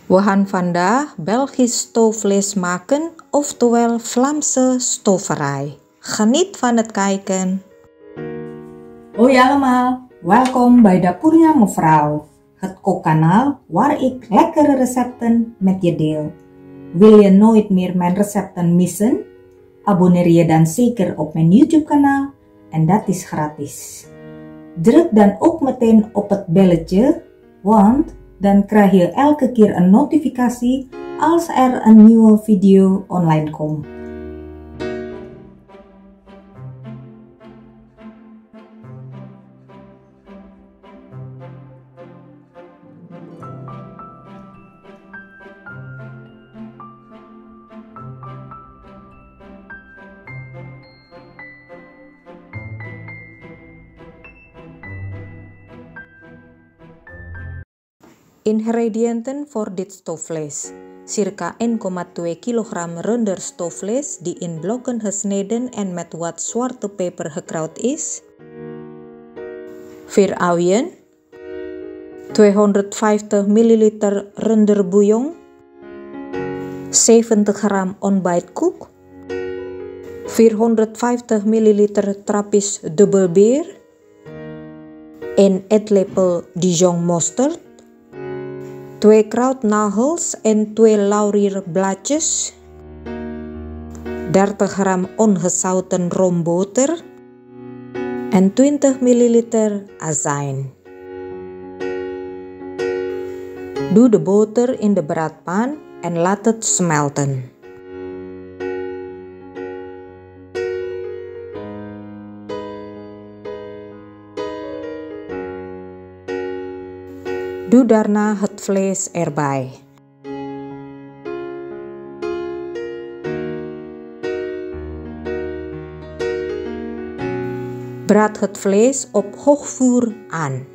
We gaan vandaag Belgisch stoofvlees maken, oftewel Vlaamse stoverij. Geniet van het kijken. Hoi allemaal, welkom bij Dapurnya Mevrouw, het kookkanaal waar ik lekkere recepten met je deel. Wil je nooit meer mijn recepten missen? Abonneer je dan zeker op mijn YouTube kanaal en dat is gratis. Druk dan ook meteen op het belletje, want dan krijg je elke keer een notificatie als er een nieuwe video online komt. Ingrediënten voor dit stoofvlees. Circa 1,2 kg runder stoofvlees die in blokken gesneden en met wat zwarte peper gekruid is. 4 uien. 250 ml runderbouillon. 70 gram ontbijtkoek. 450 ml Trappist dubbelbier. 1 eetlepel Dijon mosterd. 2 kruidnagels en 2 laurierblaadjes, 30 gram ongezouten roomboter en 20 ml azijn. Doe de boter in de braadpan en laat het smelten. Doe daarna het vlees erbij. Braad het vlees op hoog vuur aan.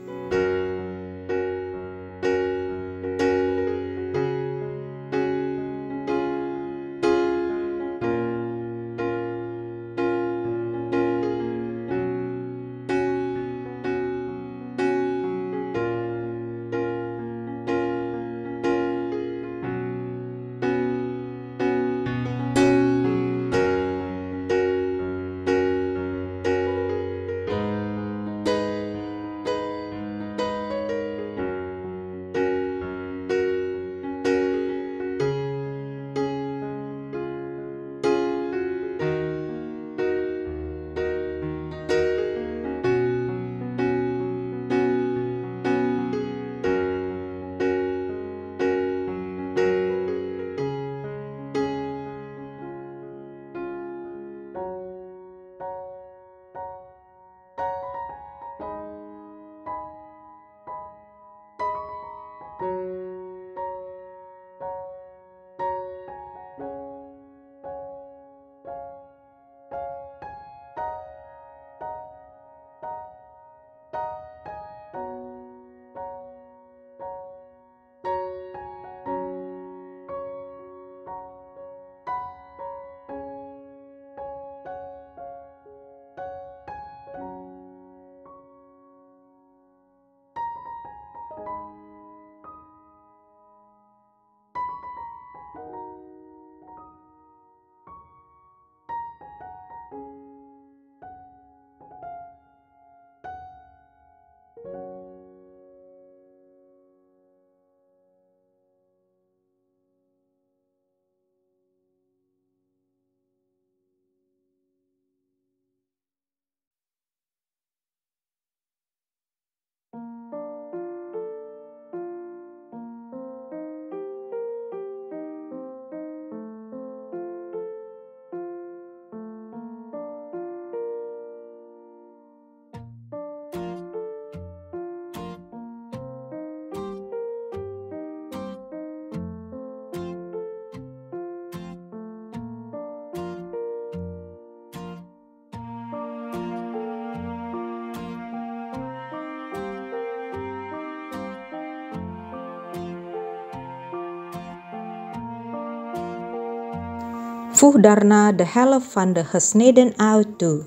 Voeg daarna de helft van de gesneden ui toe.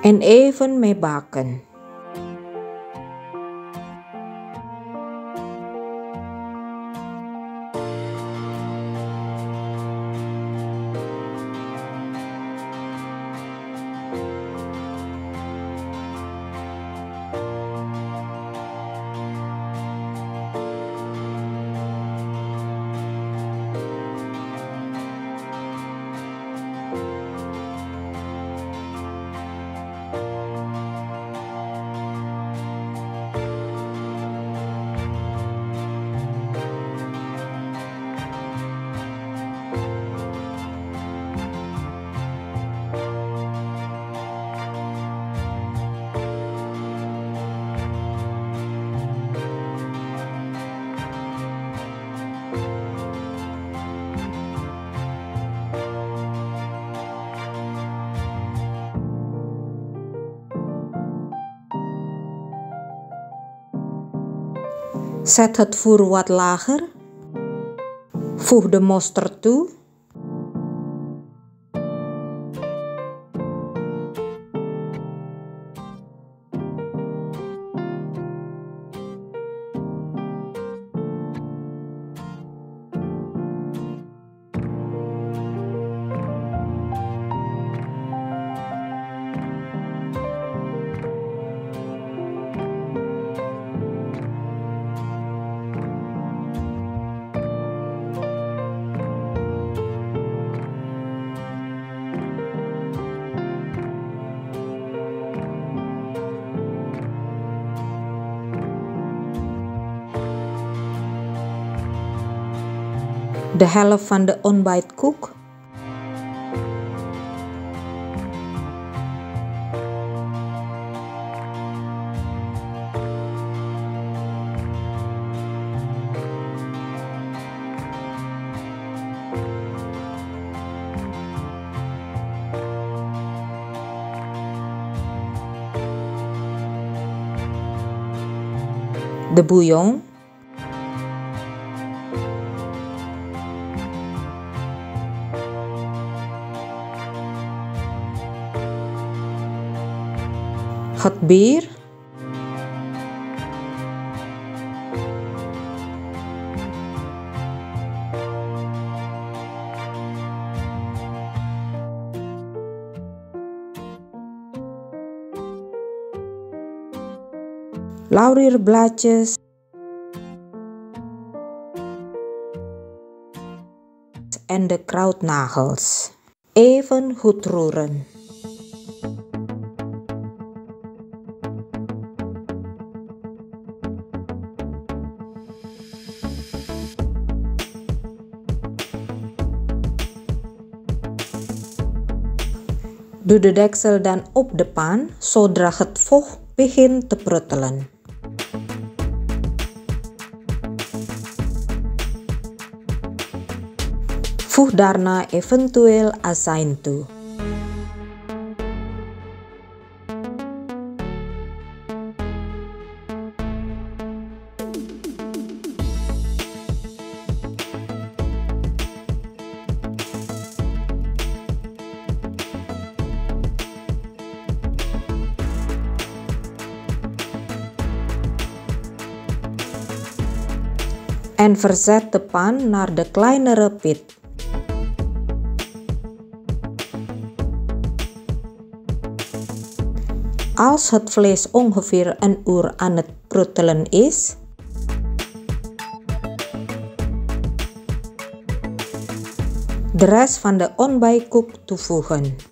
En even meebakken. Zet het vuur wat lager. Voeg de mosterd toe. De helft van de ontbijtkoek. De bouillon. Het bier. Laurierblaadjes en de kruidnagels. Even goed roeren. Doe de deksel dan op de pan zodra het vocht begint te pruttelen. Voeg daarna eventueel azijn toe. En verzet de pan naar de kleinere pit. Als het vlees ongeveer een uur aan het pruttelen is, de rest van de ontbijtkoek toevoegen.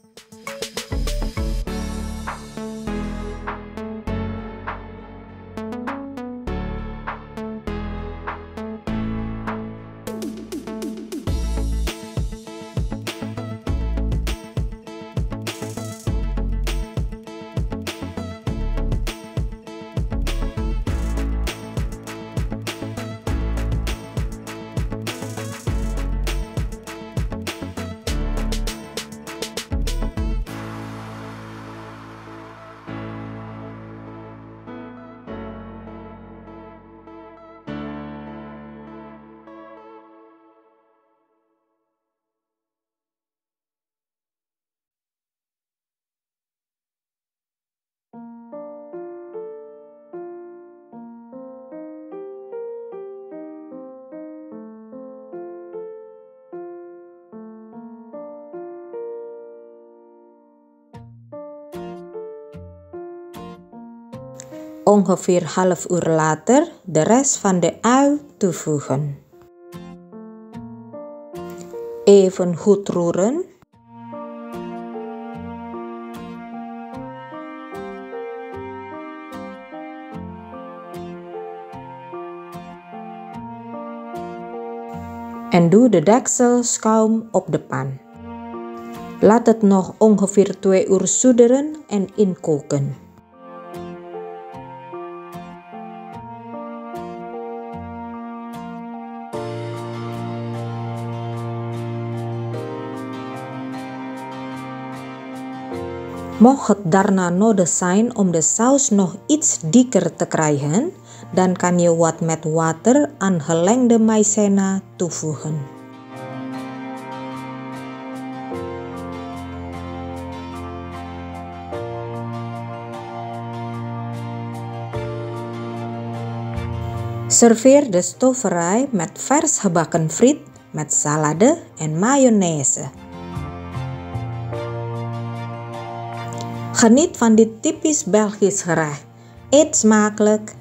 Ongeveer half uur later de rest van de ui toevoegen. Even goed roeren. En doe de deksel schuim op de pan. Laat het nog ongeveer 2 uur sudderen en inkoken. Mocht het daarna nodig zijn om de saus nog iets dikker te krijgen, Dan kan je wat met water aangelengde maizena toevoegen. Serveer de stoverij met vers gebakken friet, met salade en mayonaise. Geniet van dit typisch Belgisch gerecht. Eet smakelijk